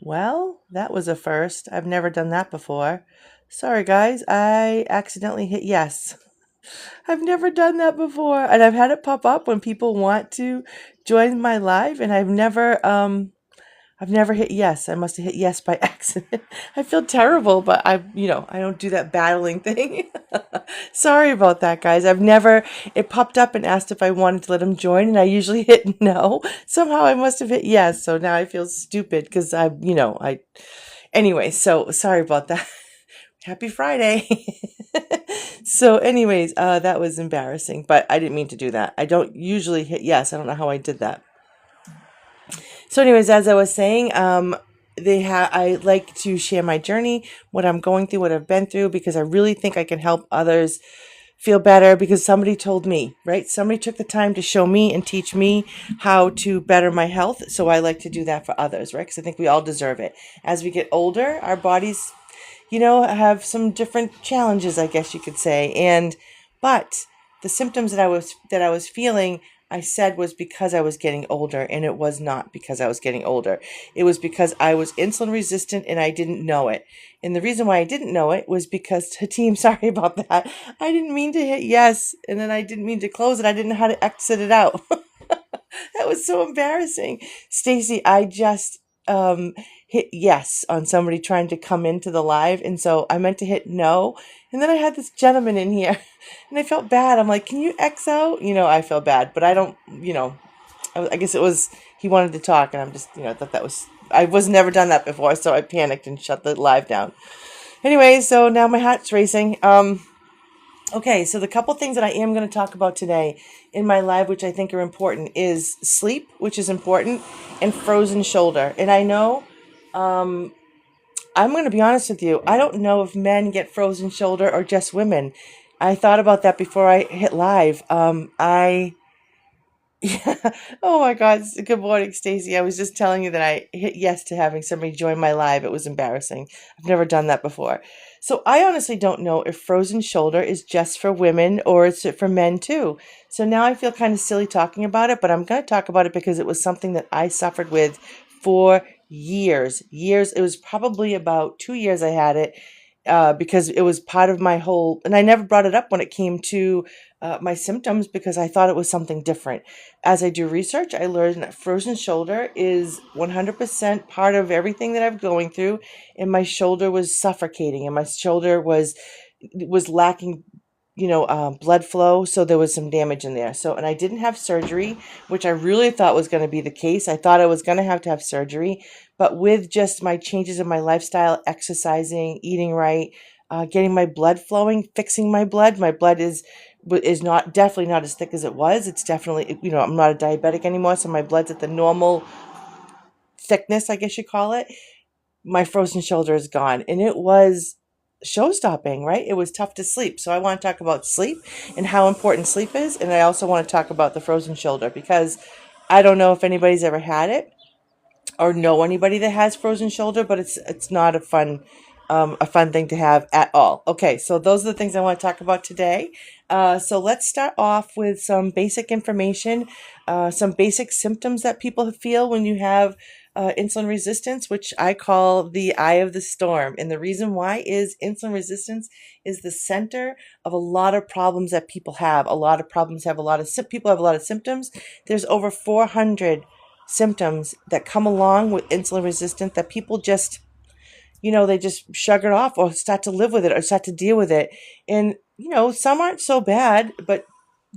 Well, that was a first. I've never done that before. Sorry, guys. I accidentally hit yes. I've never done that before. And I've had it pop up when people want to join my live, and I've never hit yes. I must have hit yes by accident. I feel terrible, but I don't do that battling thing. Sorry about that, guys. It popped up and asked if I wanted to let him join, and I usually hit no. Somehow I must have hit yes. So now I feel stupid because anyway, so sorry about that. Happy Friday. So anyways, that was embarrassing, but I didn't mean to do that. I don't usually hit yes. I don't know how I did that. So, anyways, as I was saying, I like to share my journey, what I'm going through, what I've been through, because I really think I can help others feel better because somebody told me, right? Somebody took the time to show me and teach me how to better my health. So I like to do that for others, right? Because I think we all deserve it. As we get older, our bodies, have some different challenges, I guess you could say. But the symptoms that I was feeling, I said was because I was getting older, and it was not because I was getting older. It was because I was insulin resistant and I didn't know it. And the reason why I didn't know it was because team, sorry about that. I didn't mean to hit yes, and then I didn't mean to close it. I didn't know how to exit it out. That was so embarrassing. Stacy, I just hit yes on somebody trying to come into the live. And so I meant to hit no. And then I had this gentleman in here and I felt bad. I'm like, can you X out? I feel bad, but I don't, I guess it was, he wanted to talk and I'm just, I thought I was never done that before. So I panicked and shut the live down. Anyway, so now my heart's racing. Okay, so the couple things that I am going to talk about today in my live, which I think are important, is sleep, which is important, and frozen shoulder. And I know, I'm going to be honest with you, I don't know if men get frozen shoulder or just women. I thought about that before I hit live. Yeah. Oh my God. Good morning, Stacy. I was just telling you that I hit yes to having somebody join my live. It was embarrassing. I've never done that before. So I honestly don't know if frozen shoulder is just for women or is it for men too. So now I feel kind of silly talking about it, but I'm going to talk about it because it was something that I suffered with for years. Years. It was probably about 2 years I had it. Because it was part of my whole, and I never brought it up when it came to my symptoms because I thought it was something different. As I do research, I learned that frozen shoulder is 100% part of everything that I'm going through, and my shoulder was suffocating, and my shoulder was lacking, blood flow, so there was some damage in there. So, and I didn't have surgery, which I really thought was going to be the case. I thought I was going to have surgery, but with just my changes in my lifestyle, exercising, eating right, getting my blood flowing, fixing my blood is not definitely not as thick as it was. It's definitely, I'm not a diabetic anymore, so my blood's at the normal thickness, I guess you call it. My frozen shoulder is gone, and it was show stopping, right? It was tough to sleep. So I want to talk about sleep and how important sleep is. And I also want to talk about the frozen shoulder because I don't know if anybody's ever had it or know anybody that has frozen shoulder, but it's not a fun thing to have at all. Okay, so those are the things I want to talk about today. So let's start off with some basic information, some basic symptoms that people feel when you have insulin resistance, which I call the eye of the storm. And the reason why is insulin resistance is the center of a lot of problems that people have. A lot of problems have people have a lot of symptoms. There's over 400 symptoms that come along with insulin resistance that people just, they just shrug it off or start to live with it or start to deal with it. And, some aren't so bad, but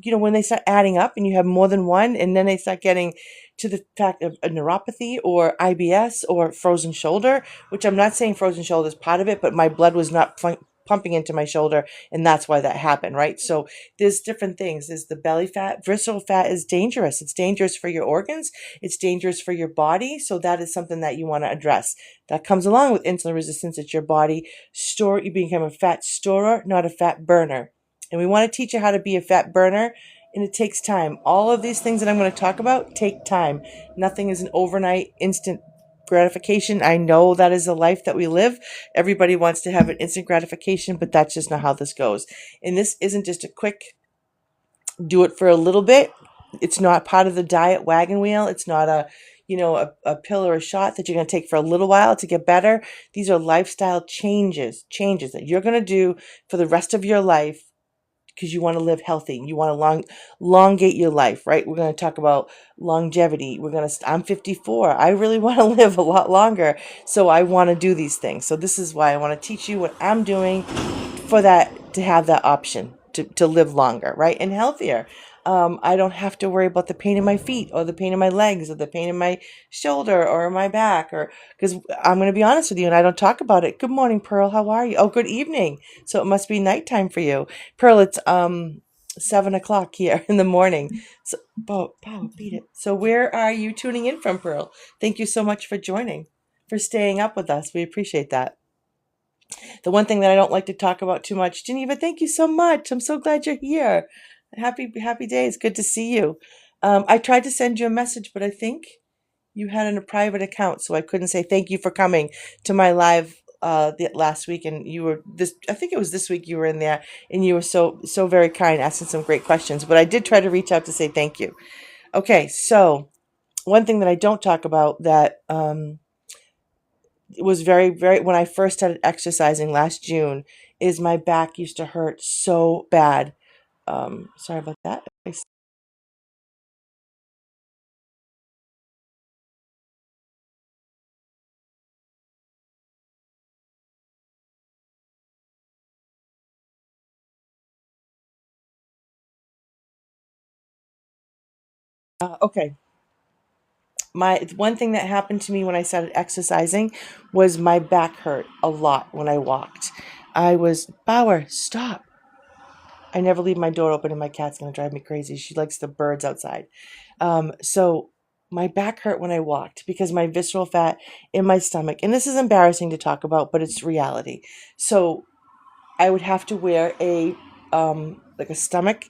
when they start adding up and you have more than one, and then they start getting to the fact of a neuropathy or IBS or frozen shoulder, which I'm not saying frozen shoulder is part of it, but my blood was not pumping into my shoulder, and that's why that happened, right? So there's different things. There's the belly fat. Visceral fat is dangerous. It's dangerous for your organs. It's dangerous for your body. So that is something that you want to address. That comes along with insulin resistance. It's your body you become a fat storer, not a fat burner. And we want to teach you how to be a fat burner, and it takes time. All of these things that I'm going to talk about take time. Nothing is an overnight instant gratification. I know that is the life that we live. Everybody wants to have an instant gratification, but that's just not how this goes. And this isn't just a quick do it for a little bit. It's not part of the diet wagon wheel. It's not a pill or a shot that you're going to take for a little while to get better. These are lifestyle changes that you're going to do for the rest of your life because you want to live healthy. You want to elongate your life, right? We're going to talk about longevity. I'm 54. I really want to live a lot longer. So I want to do these things. So this is why I want to teach you what I'm doing for that, to have that option to live longer, right? And healthier. I don't have to worry about the pain in my feet or the pain in my legs or the pain in my shoulder or my back, or because I'm going to be honest with you and I don't talk about it. Good morning, Pearl. How are you? Oh, good evening. So it must be nighttime for you. Pearl, it's 7 o'clock here in the morning. So, power, beat it. So where are you tuning in from, Pearl? Thank you so much for joining, for staying up with us. We appreciate that. The one thing that I don't like to talk about too much, Geneva, thank you so much. I'm so glad you're here. Happy days. Good to see you. I tried to send you a message, but I think you had a private account, so I couldn't say thank you for coming to my live last week. And you were this, I think it was this week you were in there, and you were so very kind, asking some great questions. But I did try to reach out to say thank you. Okay, so one thing that I don't talk about that was very, when I first started exercising last June, is my back used to hurt so bad. Sorry about that. Okay. My one thing that happened to me when I started exercising was my back hurt a lot when I walked. I was, Bauer, stop. I never leave my door open and my cat's going to drive me crazy. She likes the birds outside. So my back hurt when I walked because my visceral fat in my stomach, and this is embarrassing to talk about, but it's reality. So I would have to wear like a stomach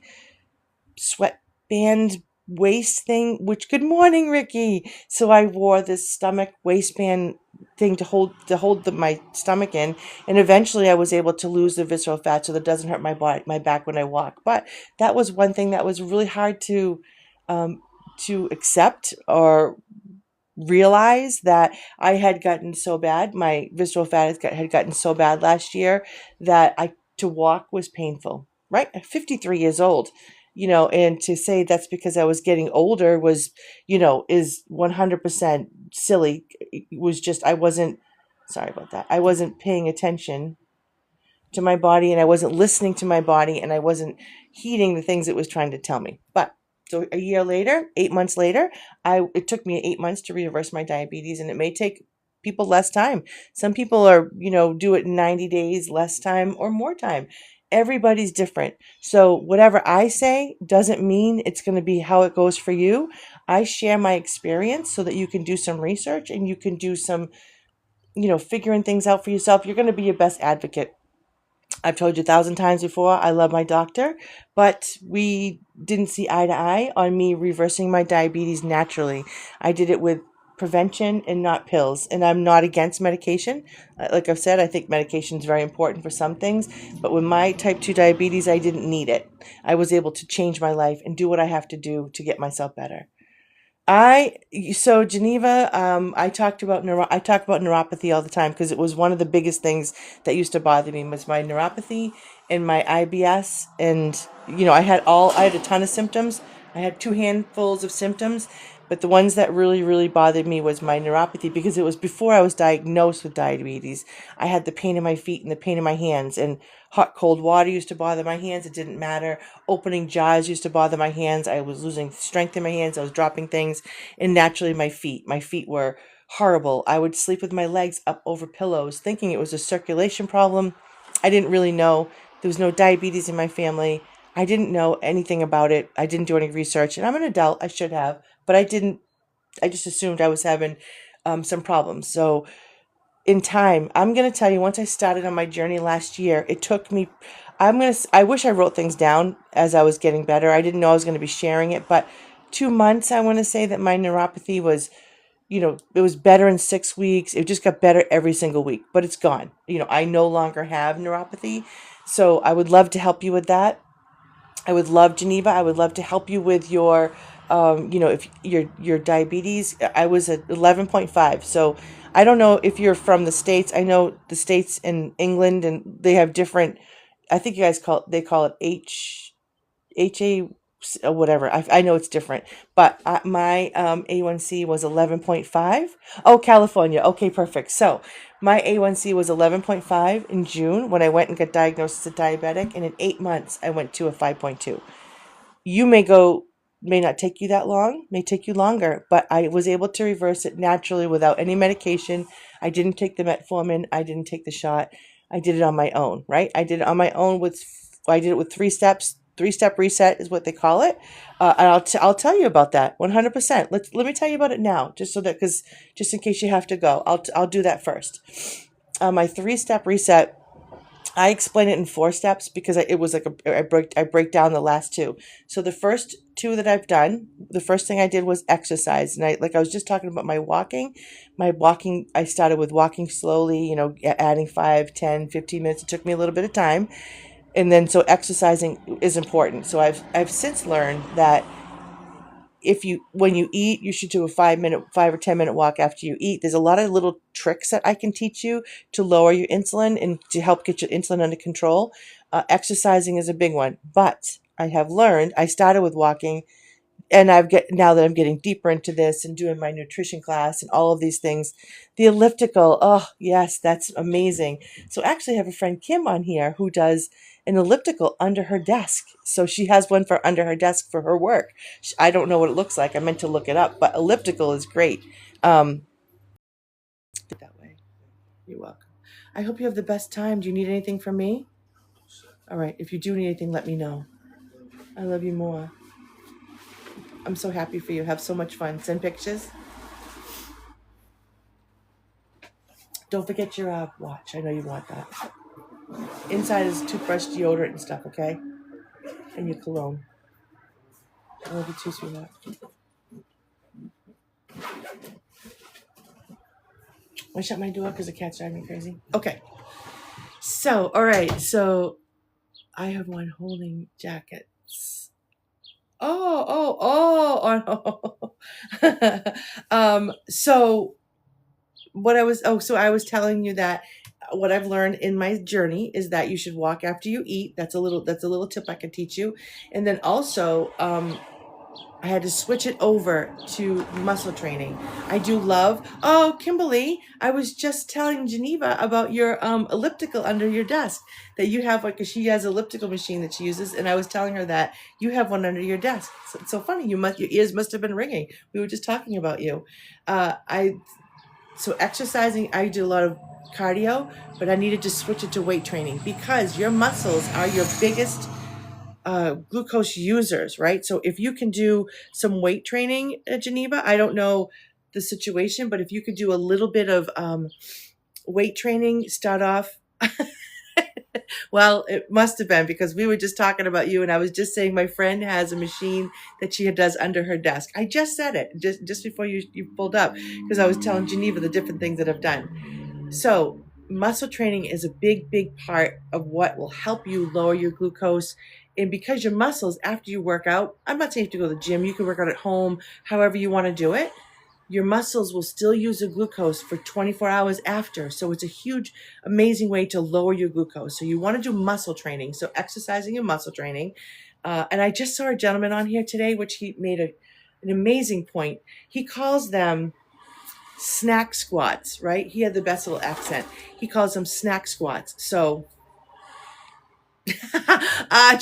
sweatband waist thing, which, good morning, Ricky. So I wore this stomach waistband thing to hold my stomach in, and eventually I was able to lose the visceral fat so that it doesn't hurt my back when I walk. But that was one thing that was really hard um to accept or realize, that I had gotten so bad. My visceral fat had gotten so bad last year that I to walk was painful. Right, I'm 53 years old, and to say that's because I was getting older was, is 100% silly. It was just I wasn't. Sorry about that. I wasn't paying attention to my body, and I wasn't listening to my body, and I wasn't heeding the things it was trying to tell me. But so a year later, 8 months later, it took me 8 months to reverse my diabetes, and it may take people less time. Some people are, do it in 90 days, less time or more time. Everybody's different. So whatever I say doesn't mean it's going to be how it goes for you. I share my experience so that you can do some research and you can do some, figuring things out for yourself. You're going to be your best advocate. I've told you 1,000 times before, I love my doctor, but we didn't see eye to eye on me reversing my diabetes naturally. I did it with prevention and not pills, and I'm not against medication. Like I've said, I think medication is very important for some things, but with my type 2 diabetes, I didn't need it. I was able to change my life and do what I have to do to get myself better. I so Geneva, I talk about neuropathy all the time because it was one of the biggest things that used to bother me was my neuropathy and my IBS, and I had a ton of symptoms. I had two handfuls of symptoms, but the ones that really bothered me was my neuropathy because it was before I was diagnosed with diabetes. I had the pain in my feet and the pain in my hands, and hot cold water used to bother my hands. It didn't matter. Opening jars used to bother my hands. I was losing strength in my hands. I was dropping things, and naturally my feet were horrible. I would sleep with my legs up over pillows thinking it was a circulation problem. I didn't really know. There was no diabetes in my family. I didn't know anything about it. I didn't do any research, and I'm an adult. I should have, but I didn't. I just assumed I was having some problems. So in time, I'm going to tell you, once I started on my journey last year, it took me, I wish I wrote things down as I was getting better. I didn't know I was going to be sharing it, but 2 months, I want to say that my neuropathy was, it was better in 6 weeks. It just got better every single week, but it's gone. I no longer have neuropathy. So I would love to help you with that. I would love, Geneva, I would love to help you with your, if your diabetes. I was at 11.5. So I don't know if you're from the States. I know the States and England, and they have different, I think you guys they call it HA, whatever. I know it's different, but my A1C was 11.5. Oh, California. Okay, perfect. So my A1C was 11.5 in June when I went and got diagnosed as a diabetic, and in 8 months I went to a 5.2. You may not take you that long, may take you longer, but I was able to reverse it naturally without any medication. I didn't take the metformin, I didn't take the shot. I did it on my own, right? I did it on my own I did it with 3 steps. 3-step reset is what they call it. And I'll tell you about that 100%. Let me tell you about it now, just so that, because just in case you have to go, I'll do that first. My 3-step reset, I explain it in 4 steps because it was like I break down the last 2. So the first 2 that I've done, the first thing I did was exercise. And I was just talking about my walking. I started with walking slowly, adding 5, 10, 15 minutes. It took me a little bit of time. And then so exercising is important. So I've since learned that when you eat, you should do a 5 or 10 minute walk after you eat. There's a lot of little tricks that I can teach you to lower your insulin and to help get your insulin under control. Exercising is a big one, but I have learned, I started with walking, and now that I'm getting deeper into this and doing my nutrition class and all of these things, the elliptical, oh yes, that's amazing. So actually I have a friend Kim on here who does an elliptical under her desk. So she has one for under her desk for her work. I don't know what it looks like. I meant to look it up, but elliptical is great. That way. You're welcome. I hope you have the best time. Do you need anything from me? All right. If you do need anything, let me know. I love you more. I'm so happy for you. Have so much fun. Send pictures. Don't forget your watch. I know you want that. Inside is toothbrush, deodorant, and stuff, okay? And your cologne. I love you too, sweetheart. I shut my door because the cat's driving me crazy. Okay. So, all right. So, I have one holding jackets. Oh, no. So I was telling you that what I've learned in my journey is that you should walk after you eat. That's a little tip I could teach you. And then also, I had to switch it over to muscle training. I do love, oh, Kimberly, I was just telling Geneva about your elliptical under your desk that you have, like, she has an elliptical machine that she uses. And I was telling her that you have one under your desk. So it's so funny. Your ears must have been ringing. We were just talking about you. So exercising, I do a lot of cardio, but I needed to switch it to weight training because your muscles are your biggest glucose users, right? So if you can do some weight training at Geneva, I don't know the situation, but if you could do a little bit of weight training, start off. Well, it must have been because we were just talking about you, and I was just saying my friend has a machine that she does under her desk. I just said it just before you pulled up because I was telling Geneva the different things that I've done. So muscle training is a big part of what will help you lower your glucose. And because your muscles, after you work out, I'm not saying you have to go to the gym, you can work out at home, however you want to do it. Your muscles will still use the glucose for 24 hours after. So it's a huge, amazing way to lower your glucose. So you want to do muscle training. So exercising and muscle training. And I just saw a gentleman on here today, which he made an amazing point. He calls them snack squats, right? He had the best little accent. He calls them snack squats. So, I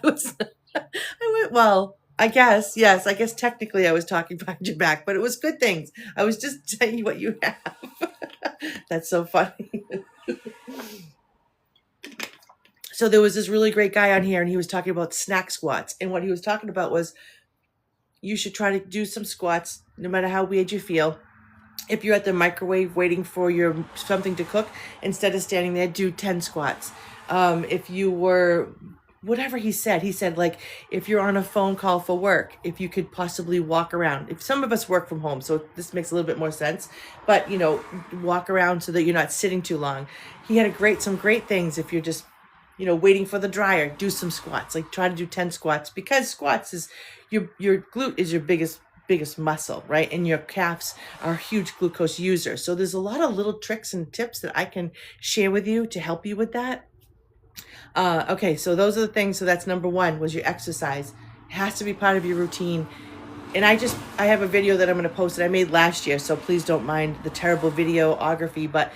went, well, I guess, yes, I guess technically I was talking behind your back, but it was good things. I was just telling you what you have. That's so funny. So there was this really great guy on here, and he was talking about snack squats. And what he was talking about was you should try to do some squats, no matter how weird you feel. If you're at the microwave waiting for something to cook, instead of standing there, do 10 squats. If you were, whatever he said like, if you're on a phone call for work, if you could possibly walk around. If some of us work from home, so this makes a little bit more sense, but walk around so that you're not sitting too long. He had some great things if you're just, waiting for the dryer, do some squats. Like try to do 10 squats, because squats is your glute is your biggest muscle, right? And your calves are huge glucose users. So there's a lot of little tricks and tips that I can share with you to help you with that. Okay, so those are the things. So that's number one, was your exercise. It has to be part of your routine. And I have a video that I'm going to post that I made last year, so please don't mind the terrible videography, but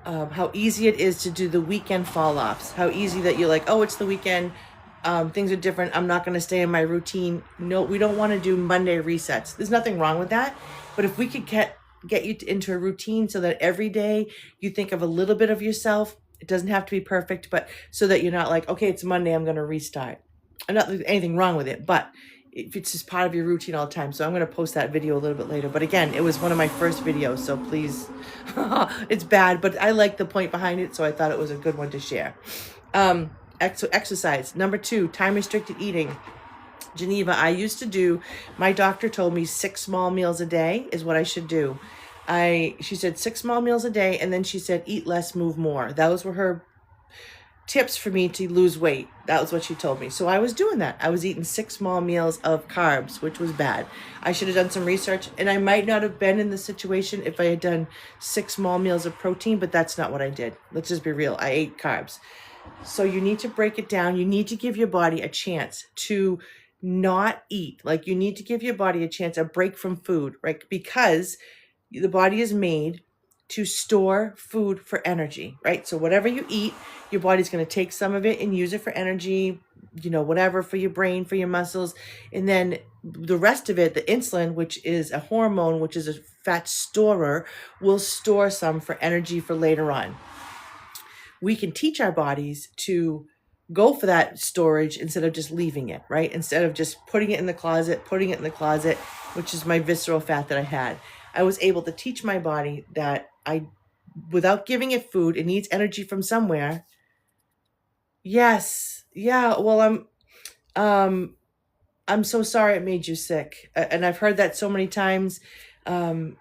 how easy it is to do the weekend fall offs. How easy that you're like, oh, it's the weekend. Things are different. I'm not going to stay in my routine. No, we don't want to do Monday resets. There's nothing wrong with that. But if we could get you into a routine so that every day you think of a little bit of yourself, it doesn't have to be perfect, but so that you're not like, okay, it's Monday, I'm going to restart. And not there's anything wrong with it, but if it's just part of your routine all the time. So I'm going to post that video a little bit later. But again, it was one of my first videos, so please, it's bad, but I like the point behind it, so I thought it was a good one to share. Exercise. Number 2, time restricted eating. Geneva, my doctor told me 6 small meals a day is what I should do. She said 6 small meals a day, and then she said eat less, move more. Those were her tips for me to lose weight. That was what she told me. So I was doing that. I was eating 6 small meals of carbs, which was bad. I should have done some research, and I might not have been in the situation if I had done 6 small meals of protein, but that's not what I did. Let's just be real. I ate carbs. So you need to break it down. You need to give your body a chance to not eat. Like you need to give your body a chance, a break from food, right? Because the body is made to store food for energy, right? So whatever you eat, your body's going to take some of it and use it for energy, whatever, for your brain, for your muscles. And then the rest of it, the insulin, which is a hormone, which is a fat storer, will store some for energy for later on. We can teach our bodies to go for that storage instead of just leaving it, right? Instead of just putting it in the closet, which is my visceral fat that I had. I was able to teach my body that without giving it food, it needs energy from somewhere. Yes. Yeah. Well, I'm so sorry it made you sick. And I've heard that so many times. And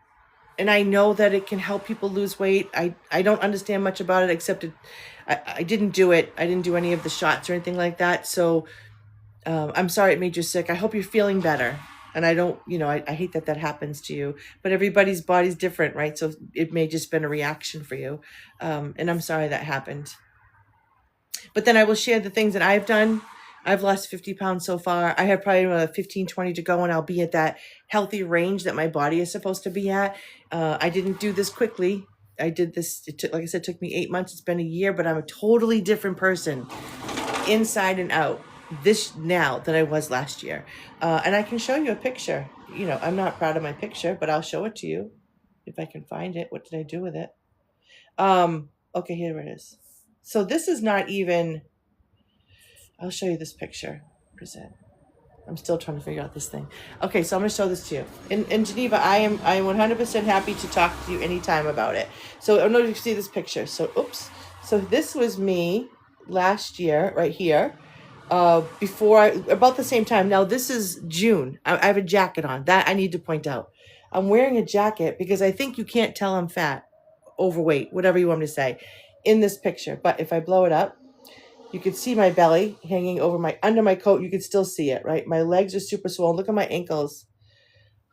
I know that it can help people lose weight. I don't understand much about it, except I didn't do it. I didn't do any of the shots or anything like that. So I'm sorry it made you sick. I hope you're feeling better. And I don't, I hate that happens to you, but everybody's body's different, right? So it may just been a reaction for you. And I'm sorry that happened. But then I will share the things that I've done. I've lost 50 pounds so far. I have probably another 15, 20 to go, and I'll be at that healthy range that my body is supposed to be at. I didn't do this quickly. I did this, like I said, it took me 8 months. It's been a year, but I'm a totally different person inside and out this now than I was last year. And I can show you a picture. I'm not proud of my picture, but I'll show it to you if I can find it. What did I do with it? Okay, here it is. So this is not even, I'll show you this picture. Present. I'm still trying to figure out this thing. Okay, so I'm going to show this to you. In Geneva, I am 100% happy to talk to you anytime about it. So I don't know if you can see this picture. So, oops. So this was me last year, right here. About the same time. Now this is June. I have a jacket on. That I need to point out. I'm wearing a jacket because I think you can't tell I'm fat, overweight, whatever you want me to say, in this picture. But if I blow it up, you can see my belly hanging under my coat. You can still see it, right? My legs are super swollen. Look at my ankles.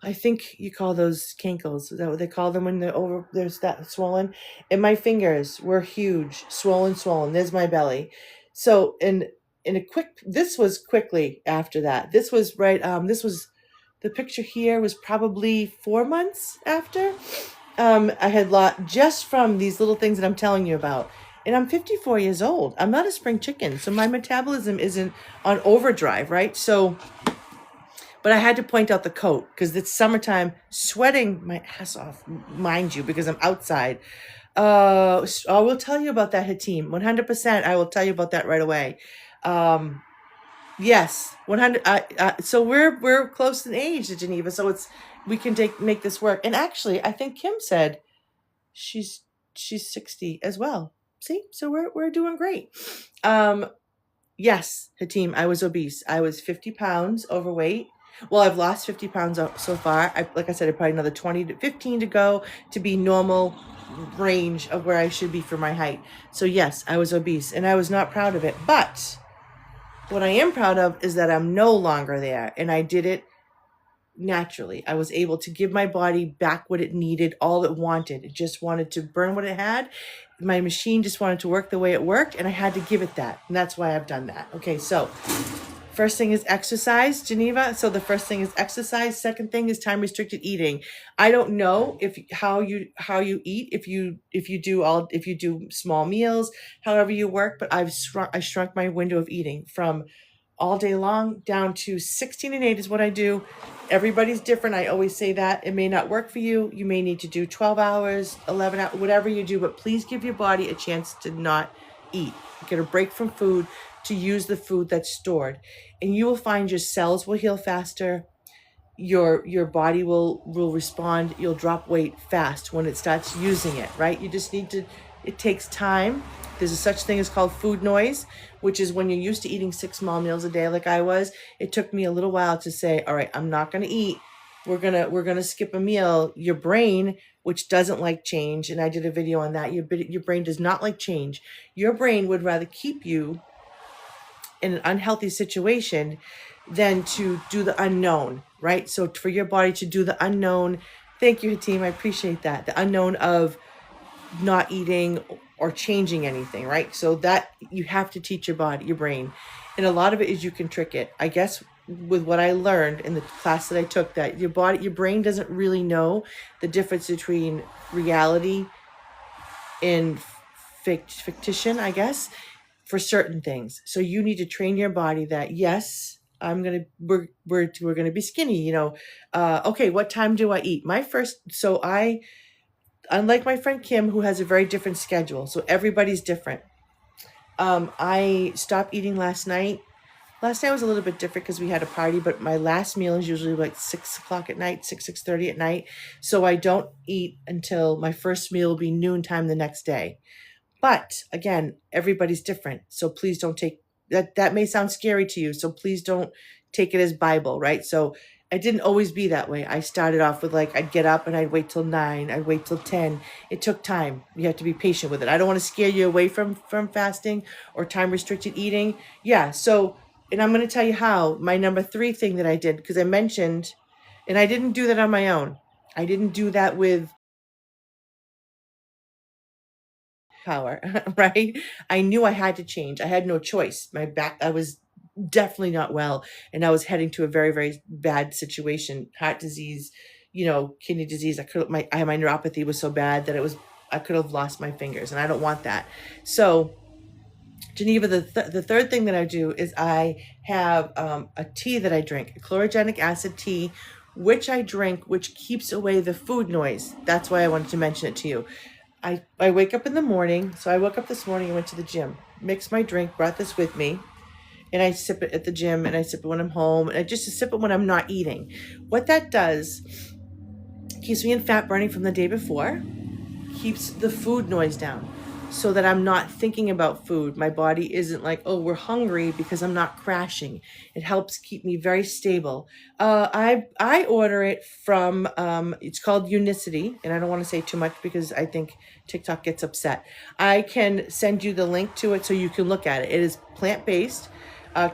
I think you call those cankles. Is that what they call them when there's that swollen? And my fingers were huge, swollen. There's my belly. So this was quickly after that. This was right. The picture here was probably 4 months after. I had lost just from these little things that I'm telling you about. And I'm 54 years old. I'm not a spring chicken. So my metabolism isn't on overdrive, right? So, but I had to point out the coat because it's summertime, sweating my ass off, mind you, because I'm outside. I will tell you about that, Hatim. 100%. I will tell you about that right away. Yes, 100. So we're close in age to Geneva. So we can make this work. And actually, I think Kim said she's 60 as well. See, so we're doing great. Yes, Hatim, I was obese. I was 50 pounds overweight. Well, I've lost 50 pounds so far. Like I said, I probably another 20 to 15 to go to be normal range of where I should be for my height. So yes, I was obese and I was not proud of it. But what I am proud of is that I'm no longer there, and I did it naturally. I was able to give my body back what it needed, all it wanted. It just wanted to burn what it had. My machine just wanted to work the way it worked, and I had to give it that. And that's why I've done that. Okay, so first thing is exercise, Geneva. So the first thing is exercise. Second thing is time restricted eating. I don't know if how you eat, if you do small meals, however you work, but I shrunk my window of eating from all day long down to 16 and 8 is what I do. Everybody's different. I always say that. It may not work for you. You may need to do 12 hours, 11 hours, whatever you do, but please give your body a chance to not eat. Get a break from food, to use the food that's stored. And you will find your cells will heal faster. Your body will respond. You'll drop weight fast when it starts using it, right? You just need to, it takes time. There's a such thing as called food noise, which is when you're used to eating 6 small meals a day like I was. It took me a little while to say, all right, I'm not going to eat. We're going to skip a meal. Your brain, which doesn't like change, and I did a video on that. Your brain does not like change. Your brain would rather keep you in an unhealthy situation than to do the unknown, right? So for your body to do the unknown, thank you, Hatim, I appreciate that. The unknown of not eating or changing anything, right? So that you have to teach your body, your brain. And a lot of it is you can trick it. I guess with what I learned in the class that I took, that your brain doesn't really know the difference between reality and fictition, I guess, for certain things. So you need to train your body that, yes, we're gonna be skinny, okay, what time do I eat? Unlike my friend Kim, who has a very different schedule, so everybody's different. I stopped eating last night. Last night was a little bit different because we had a party, but my last meal is usually like 6 o'clock at night, 6:30 at night. So I don't eat until my first meal will be noontime the next day. But again, everybody's different. So please don't take that may sound scary to you. So please don't take it as Bible, right? So I didn't always be that way. I started off with I'd get up and I'd wait till 9, I'd wait till 10. It took time. You have to be patient with it. I don't want to scare you away from fasting or time restricted eating. Yeah. So, and I'm going to tell you how. My number 3 thing that I did, because I mentioned, and I didn't do that on my own. I didn't do that with power, right? I knew I had to change. I had no choice. My back, I was definitely not well, and I was heading to a very, very bad situation. Heart disease, kidney disease. My neuropathy was so bad that I could have lost my fingers, and I don't want that. So Geneva, the third thing that I do is I have a tea that I drink, a chlorogenic acid tea, which I drink, which keeps away the food noise. That's why I wanted to mention it to you. I wake up in the morning. So I woke up this morning and went to the gym, mixed my drink, brought this with me, and I sip it at the gym, and I sip it when I'm home, and I just sip it when I'm not eating. What that does, keeps me in fat burning from the day before, keeps the food noise down so that I'm not thinking about food. My body isn't like, oh, we're hungry, because I'm not crashing. It helps keep me very stable. I order it from, it's called Unicity, and I don't want to say too much because I think TikTok gets upset. I can send you the link to it so you can look at it. It is plant-based.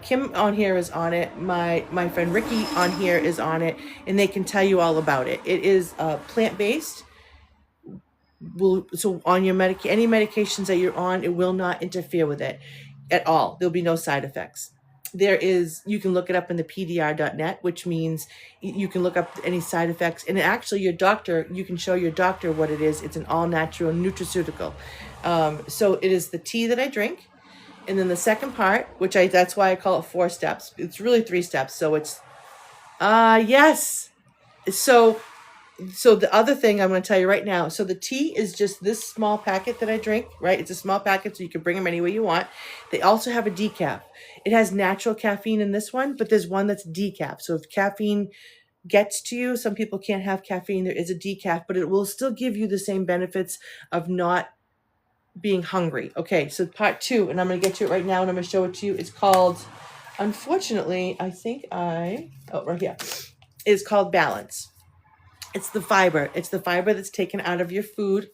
Kim on here is on it. My friend Ricky on here is on it, and they can tell you all about it. It is plant-based. So on your any medications that you're on, it will not interfere with it at all. There'll be no side effects. You can look it up in the pdr.net, which means you can look up any side effects. And actually you can show your doctor what it is. It's an all natural nutraceutical. So it is the tea that I drink. And then the second part, that's why I call it 4 steps. It's really 3 steps. So it's, yes. So the other thing I'm going to tell you right now, so the tea is just this small packet that I drink, right? It's a small packet, so you can bring them any way you want. They also have a decaf. It has natural caffeine in this one, but there's one that's decaf. So if caffeine gets to you, some people can't have caffeine. There is a decaf, but it will still give you the same benefits of not being hungry. Okay, so part 2, and I'm going to get to it right now, and I'm going to show it to you. It's called unfortunately, I think right here, is called Balance. It's the fiber. It's the fiber that's taken out of your food.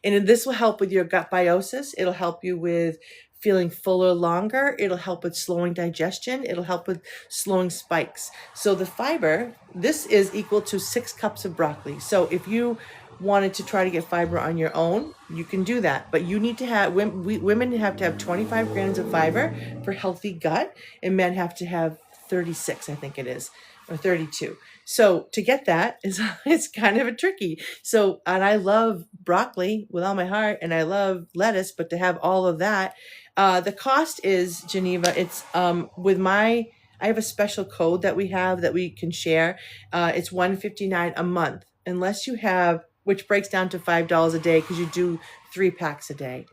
And this will help with your gut biosis. It'll help you with feeling fuller longer. It'll help with slowing digestion. It'll help with slowing spikes. So the fiber, this is equal to 6 cups of broccoli. So if you wanted to try to get fiber on your own, you can do that. But you need to have, women have to have 25 grams of fiber for healthy gut, and men have to have 36, I think it is, or 32. So to get that is it's kind of a tricky. So, and I love broccoli with all my heart, and I love lettuce, but to have all of that, the cost is, Geneva, it's I have a special code that we have that we can share. It's $159 a month, unless you have, which breaks down to $5 a day because you do 3 packs a day.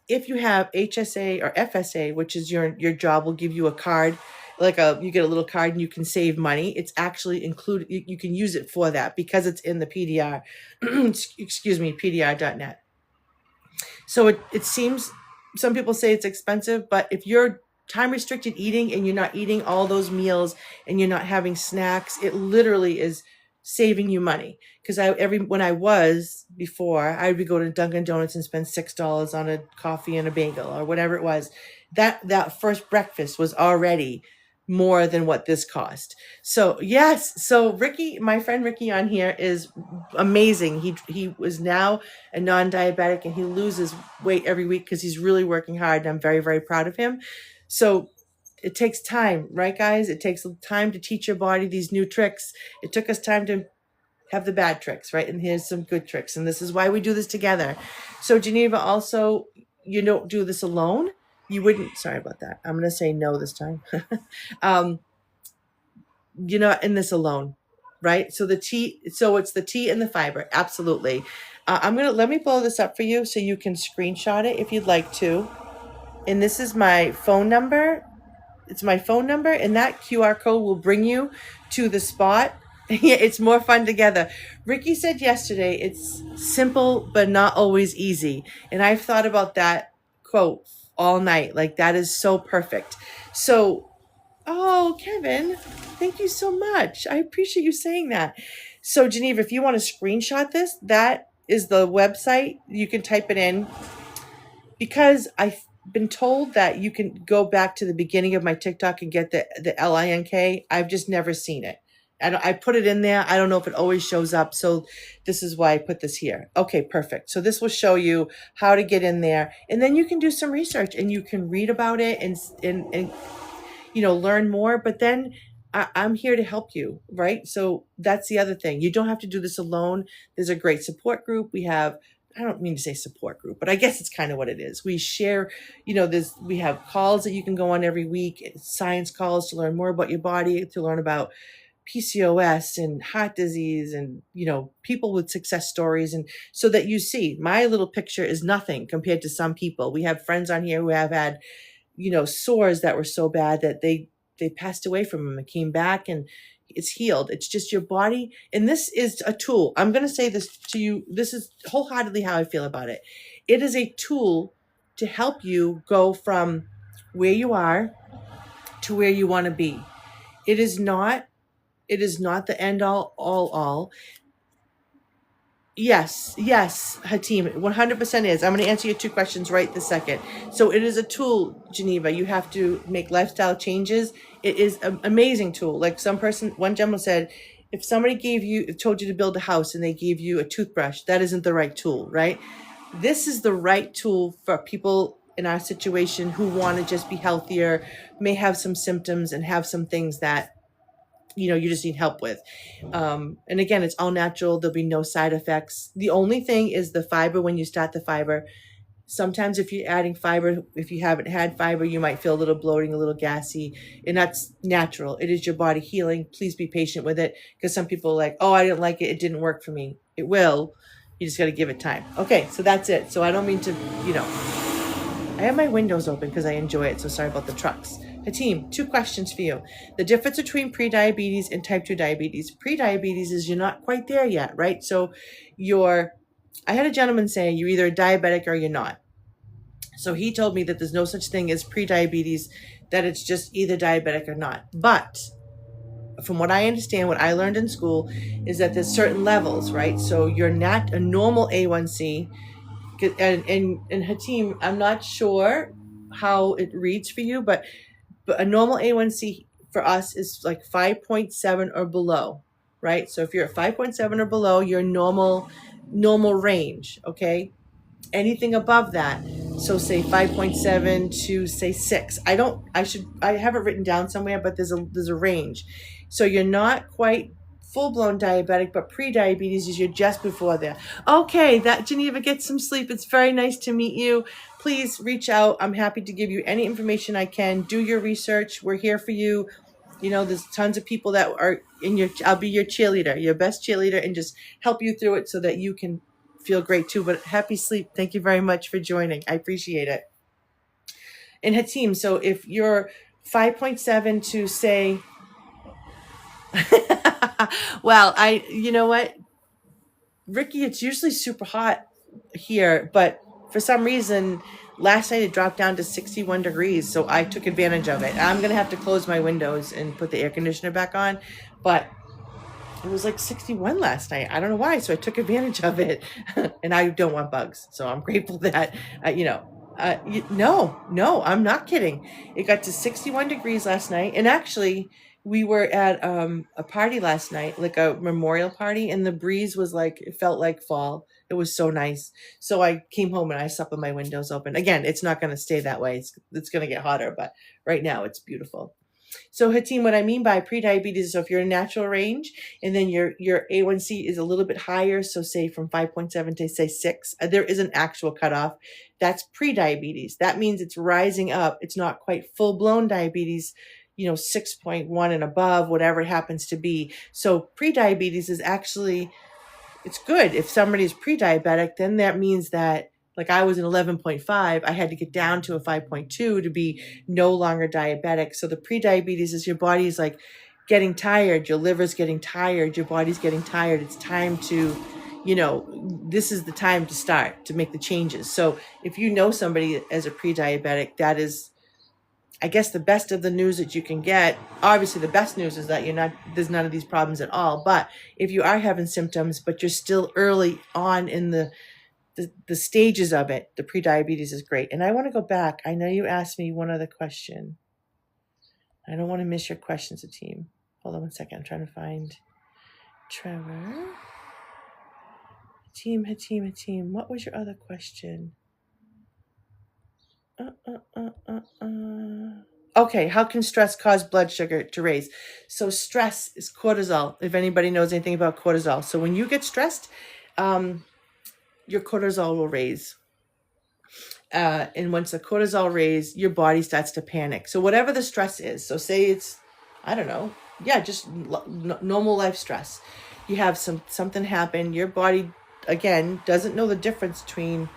If you have HSA or FSA, which is your job will give you a card, you get a little card and you can save money. It's actually included. You can use it for that because it's in the PDR, excuse me, PDR.net. So it seems, some people say it's expensive, but if you're time restricted eating and you're not eating all those meals and you're not having snacks, it literally is saving you money. Because when I was before, I would go to Dunkin' Donuts and spend $6 on a coffee and a bagel or whatever it was. That first breakfast was already more than what this cost. So yes, so Ricky, my friend Ricky on here is amazing. He was now a non-diabetic and he loses weight every week because he's really working hard, and I'm very, very proud of him. So it takes time, right, guys? It takes time to teach your body these new tricks. It took us time to have the bad tricks, right? And here's some good tricks. And this is why we do this together. So Geneva, also, you don't do this alone. You wouldn't, sorry about that. I'm going to say no this time. You're not in this alone, right? So it's the tea and the fiber. Absolutely. Let me blow this up for you so you can screenshot it if you'd like to. And this is my phone number. It's my phone number, and that QR code will bring you to the spot. Yeah, it's more fun together. Ricky said yesterday, it's simple, but not always easy. And I've thought about that quote all night. Like, that is so perfect. So, oh, Kevin, thank you so much. I appreciate you saying that. So, Geneva, if you want to screenshot this, that is the website. You can type it in, because I've been told that you can go back to the beginning of my TikTok and get the LINK. I've just never seen it. I put it in there. I don't know if it always shows up. So this is why I put this here. Okay, perfect. So this will show you how to get in there. And then you can do some research and you can read about it and learn more. But then I'm here to help you, right? So that's the other thing. You don't have to do this alone. There's a great support group. We have, I don't mean to say support group, but I guess it's kind of what it is. We share, we have calls that you can go on every week, science calls to learn more about your body, to learn about PCOS and heart disease and, people with success stories. And so that you see my little picture is nothing compared to some people. We have friends on here who have had, sores that were so bad that they passed away from them and came back and it's healed. It's just your body. And this is a tool. I'm going to say this to you. This is wholeheartedly how I feel about it. It is a tool to help you go from where you are to where you want to be. It is not the end all. Yes, Hatim, 100% is. I'm going to answer your 2 questions right this second. So it is a tool, Geneva. You have to make lifestyle changes. It is an amazing tool. Like one gentleman said, if somebody told you to build a house and they gave you a toothbrush, that isn't the right tool, right? This is the right tool for people in our situation who want to just be healthier, may have some symptoms and have some things that you just need help with. And again, it's all natural. There'll be no side effects. The only thing is the fiber. When you start the fiber, sometimes if you're adding fiber, if you haven't had fiber, you might feel a little bloating, a little gassy, and that's natural. It is your body healing. Please be patient with it, because some people are like, oh, I didn't like it. It didn't work for me. It will. You just got to give it time. Okay, so that's it. So I don't mean to, I have my windows open because I enjoy it. So sorry about the trucks. Hatim, 2 questions for you. The difference between prediabetes and type 2 diabetes. Prediabetes is you're not quite there yet, right? So I had a gentleman say you're either a diabetic or you're not. So he told me that there's no such thing as prediabetes. that it's just either diabetic or not. But from what I understand, what I learned in school is that there's certain levels, right? So you're not a normal A1C, and Hatim, I'm not sure how it reads for you, but a normal A1C for us is like 5.7 or below, right? So if you're at 5.7 or below, your normal range, okay? Anything above that, so say 5.7 to say 6. I have it written down somewhere, but there's a range. So you're not quite full-blown diabetic, but pre-diabetes is you're just before there. Okay, that Geneva, get some sleep. It's very nice to meet you. Please reach out. I'm happy to give you any information I can. Do your research. We're here for you. You know, there's tons of people that are I'll be your cheerleader, your best cheerleader, and just help you through it so that you can feel great too. But happy sleep. Thank you very much for joining. I appreciate it. And Hatim, so if you're 5.7 to say, well, you know what, Ricky, it's usually super hot here, but for some reason, last night it dropped down to 61 degrees, so I took advantage of it. I'm going to have to close my windows and put the air conditioner back on, but it was like 61 last night. I don't know why, so I took advantage of it. And I don't want bugs, so I'm grateful that, no, I'm not kidding. It got to 61 degrees last night, and actually, we were at a party last night, like a memorial party, and the breeze was like, it felt like fall. It was so nice. So I came home and I slept with my windows open. Again, it's not going to stay that way. It's going to get hotter, but right now it's beautiful. So Hatim, what I mean by pre-diabetes is, so if you're in natural range and then your A1C is a little bit higher, so say from 5.7 to say 6, there is an actual cutoff. That's pre-diabetes. That means it's rising up. It's not quite full-blown diabetes, 6.1 and above, whatever it happens to be. So pre-diabetes is actually, it's good. If somebody is pre-diabetic, then that means that, like I was an 11.5, I had to get down to a 5.2 to be no longer diabetic. So the pre-diabetes is your body's like getting tired, your liver's getting tired, your body's getting tired. It's time to, this is the time to start to make the changes. So if you know somebody as a pre-diabetic, that is, I guess, the best of the news that you can get. Obviously, the best news is that there's none of these problems at all. But if you are having symptoms, but you're still early on in the stages of it, the prediabetes is great. And I want to go back. I know you asked me one other question. I don't want to miss your questions, team. Hold on one second. I'm trying to find Trevor. Team. What was your other question? Okay, how can stress cause blood sugar to raise? So stress is cortisol, if anybody knows anything about cortisol. So when you get stressed, your cortisol will raise. And once the cortisol raise, your body starts to panic. So whatever the stress is, so say it's, I don't know, just normal life stress. You have something happen. Your body, again, doesn't know the difference between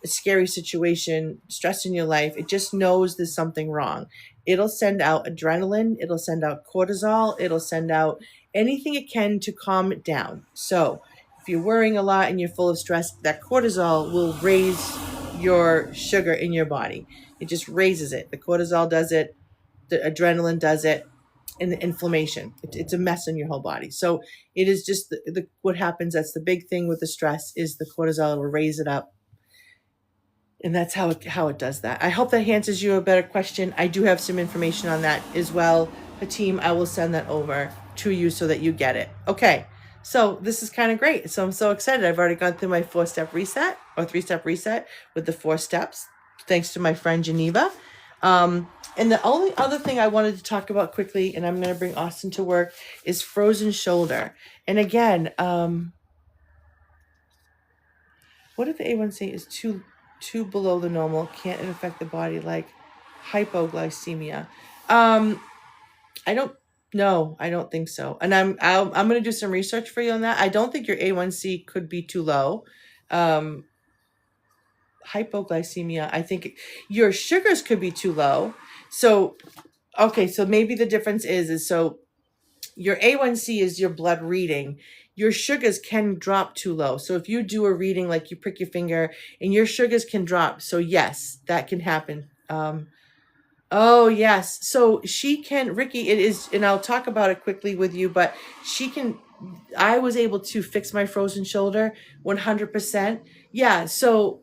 a scary situation, stress in your life. It just knows there's something wrong. It'll send out adrenaline. It'll send out cortisol. It'll send out anything it can to calm it down. So if you're worrying a lot and you're full of stress, that cortisol will raise your sugar in your body. It just raises it. The cortisol does it. The adrenaline does it. And the inflammation. It's a mess in your whole body. So it is just what happens. That's the big thing with the stress is the cortisol will raise it up. And that's how it does that. I hope that answers you a better question. I do have some information on that as well. Hatim, I will send that over to you so that you get it. Okay, so this is kind of great. So I'm so excited. I've already gone through my 4-step reset or 3-step reset with the 4 steps, thanks to my friend Geneva. And the only other thing I wanted to talk about quickly, and I'm going to bring Austin to work, is frozen shoulder. And again, what if the A1C is too below the normal? Can't it affect the body like hypoglycemia? I don't think so. And I'm going to do some research for you on that. I don't think your A1C could be too low. Hypoglycemia, I think your sugars could be too low. So, okay, so maybe the difference is so your A1C is your blood reading. Your sugars can drop too low. So if you do a reading, like you prick your finger and your sugars can drop. So yes, that can happen. Oh, yes. So she can, Ricky, it is, and I'll talk about it quickly with you, but she can, I was able to fix my frozen shoulder 100%. Yeah. So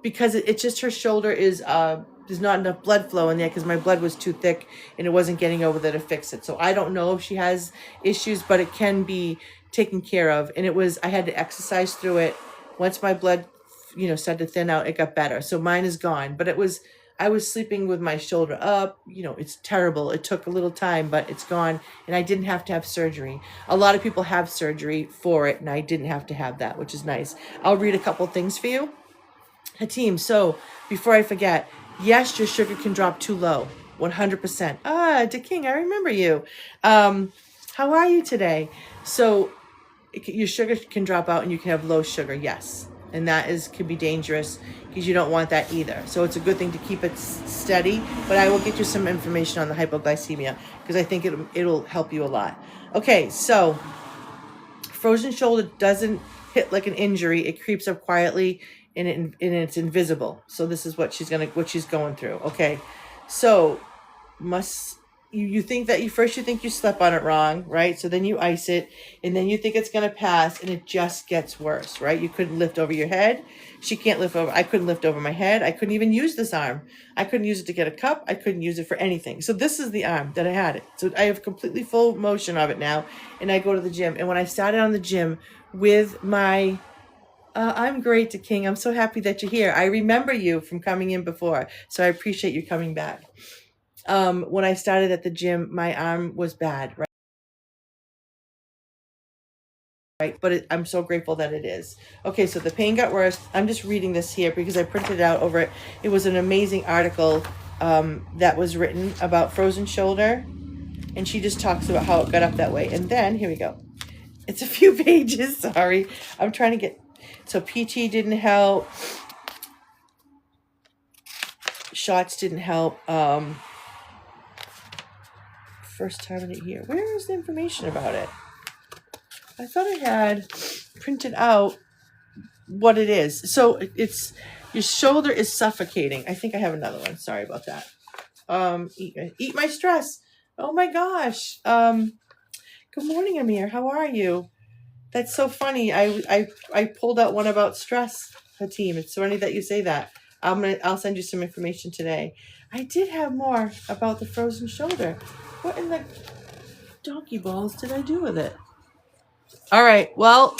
because it's just her shoulder is there's not enough blood flow in there because my blood was too thick and it wasn't getting over there to fix it. So I don't know if she has issues, but it can be taken care of. And it was, I had to exercise through it. Once my blood, started to thin out, it got better. So mine is gone, but I was sleeping with my shoulder up. It's terrible. It took a little time, but it's gone. And I didn't have to have surgery. A lot of people have surgery for it, and I didn't have to have that, which is nice. I'll read a couple things for you. Hatim, so before I forget, yes, your sugar can drop too low, 100%. DeKing, I remember you. How are you today? So your sugar can drop out and you can have low sugar, yes. And that could be dangerous because you don't want that either. So it's a good thing to keep it steady, but I will get you some information on the hypoglycemia because I think it'll help you a lot. Okay, so frozen shoulder doesn't hit like an injury. It creeps up quietly and it's invisible. So this is what she's going through. Okay. So you think that you think you slept on it wrong, right? So then you ice it and then you think it's going to pass and it just gets worse, right? You couldn't lift over your head. She can't lift over. I couldn't lift over my head. I couldn't even use this arm. I couldn't use it to get a cup. I couldn't use it for anything. So this is the arm that I had it. So I have completely full motion of it now. And I go to the gym. And when I started on the gym with my, I'm great, to King. I'm so happy that you're here. I remember you from coming in before. So I appreciate you coming back. When I started at the gym, my arm was bad, right? But I'm so grateful that it is. Okay, so the pain got worse. I'm just reading this here because I printed it out over it. It was an amazing article that was written about frozen shoulder. And she just talks about how it got up that way. And then, here we go. It's a few pages, sorry. I'm trying to get, so PT didn't help. Shots didn't help. First time in a year. Where is the information about it? I thought I had printed out what it is. So it's your shoulder is suffocating. I think I have another one. Sorry about that. Eat my stress. Oh my gosh. Good morning, Amir. How are you? That's so funny. I pulled out one about stress, Hatim. It's funny that you say that. I'll send you some information today. I did have more about the frozen shoulder. What in the donkey balls did I do with it? All right. Well,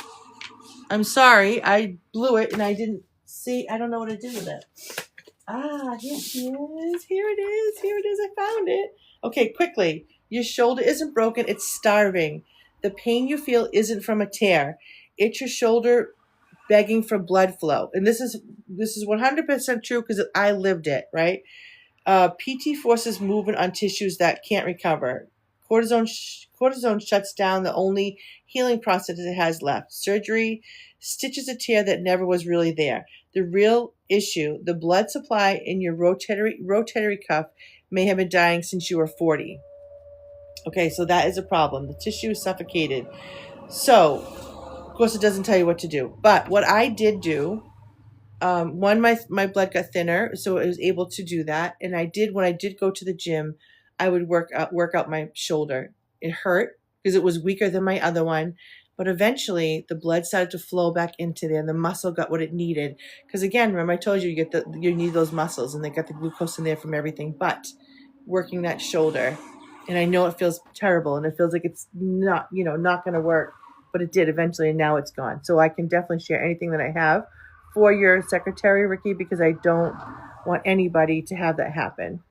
I'm sorry. I blew it and I didn't see. I don't know what I did with it. Here she is. Here it is. Here it is. I found it. Okay, quickly. Your shoulder isn't broken. It's starving. The pain you feel isn't from a tear. It's your shoulder begging for blood flow. And this is 100% true because I lived it, right? PT forces movement on tissues that can't recover. Cortisone shuts down the only healing process it has left. Surgery stitches a tear that never was really there. The real issue, the blood supply in your rotatory cuff may have been dying since you were 40. Okay, so that is a problem. The tissue is suffocated. So, of course, it doesn't tell you what to do. But what I did do, my blood got thinner, so I was able to do that. And when I did go to the gym, I would work out my shoulder. It hurt because it was weaker than my other one. But eventually, the blood started to flow back into there, and the muscle got what it needed. Because again, remember I told you you need those muscles, and they got the glucose in there from everything. But working that shoulder, and I know it feels terrible, and it feels like it's not going to work, but it did eventually, and now it's gone. So I can definitely share anything that I have for your secretary, Ricky, because I don't want anybody to have that happen.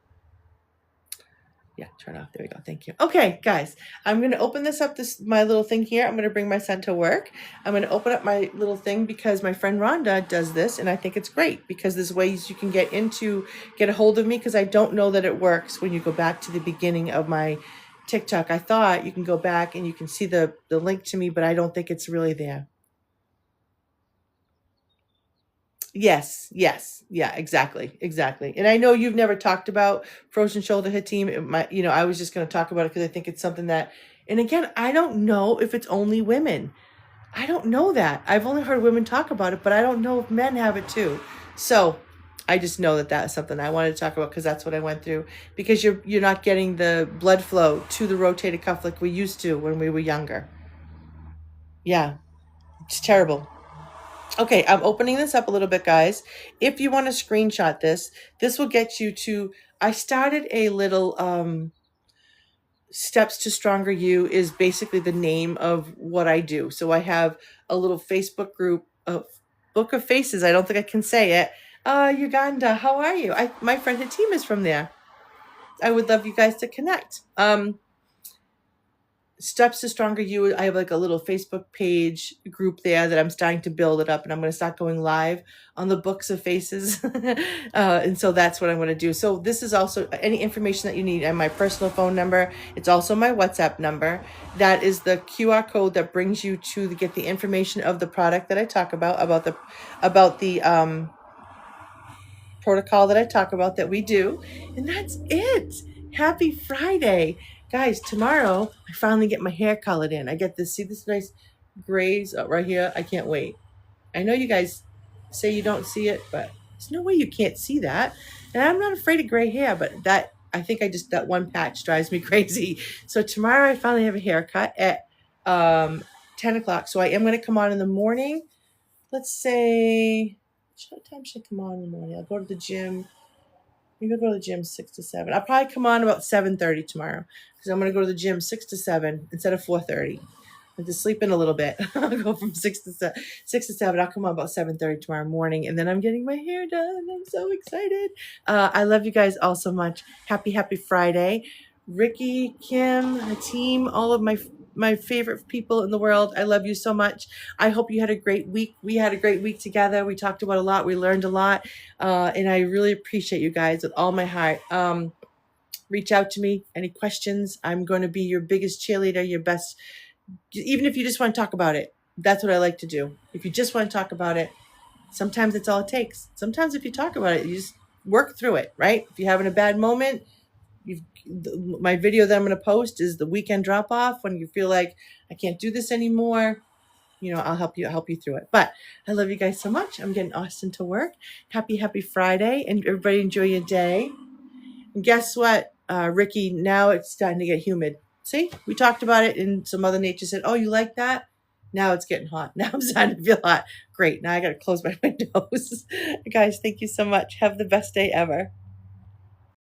Yeah, turn off. There we go. Thank you. Okay, guys, I'm going to open my little thing here. I'm going to bring my son to work. I'm going to open up my little thing because my friend Rhonda does this, and I think it's great because there's ways you can get a hold of me because I don't know that it works when you go back to the beginning of my TikTok. I thought you can go back and you can see the link to me, but I don't think it's really there. Yes. Yeah, exactly. And I know you've never talked about frozen shoulder, Hatim. I was just going to talk about it because I think it's something that, and again, I don't know if it's only women. I don't know that. I've only heard women talk about it, but I don't know if men have it too. So I just know that that's something I wanted to talk about because that's what I went through. Because you're not getting the blood flow to the rotator cuff like we used to when we were younger. Yeah, it's terrible. Okay, I'm opening this up a little bit, guys. If you want to screenshot this, this will get you to. I started a little Steps to Stronger You is basically the name of what I do. So I have a little Facebook group, a Book of Faces. I don't think I can say it. Uganda, how are you? My friend Hatim is from there. I would love you guys to connect. Steps to Stronger You. I have like a little Facebook page group there that I'm starting to build it up, and I'm going to start going live on the Books of Faces. And so that's what I'm going to do. So this is also any information that you need, and my personal phone number. It's also my WhatsApp number. That is the QR code that brings you to get the information of the product that I talk about the protocol that I talk about that we do. And that's it. Happy Friday. Guys, tomorrow I finally get my hair colored in. I get to see this nice grays right here. I can't wait. I know you guys say you don't see it, but there's no way you can't see that. And I'm not afraid of gray hair, but I think that one patch drives me crazy. So tomorrow I finally have a haircut at 10 o'clock. So I am going to come on in the morning. Let's say, what time should I come on in the morning? I'll go to the gym. Maybe I'll go to the gym 6 to 7. I'll probably come on about 7:30 tomorrow because I'm going to go to the gym 6 to 7 instead of 4:30. I have to sleep in a little bit. I'll go from 6 to 7. I'll come on about 7:30 tomorrow morning, and then I'm getting my hair done. I'm so excited. I love you guys all so much. Happy Friday. Ricky, Kim, Hatim, all of my favorite people in the world. I love you so much. I hope you had a great week. We had a great week together. We talked about a lot. We learned a lot. And I really appreciate you guys with all my heart. Reach out to me. Any questions? I'm going to be your biggest cheerleader, your best. Even if you just want to talk about it, that's what I like to do. If you just want to talk about it, sometimes it's all it takes. Sometimes if you talk about it, you just work through it, right? If you're having a bad moment, my video that I'm going to post is the weekend drop off when you feel like I can't do this anymore. I'll help you through it. But I love you guys so much. I'm getting Austin to work. Happy Friday, and everybody enjoy your day. And guess what, Ricky? Now it's starting to get humid. See, we talked about it, and some Mother Nature said, "Oh, you like that?" Now it's getting hot. Now I'm starting to feel hot. Great. Now I got to close my windows. Guys, thank you so much. Have the best day ever.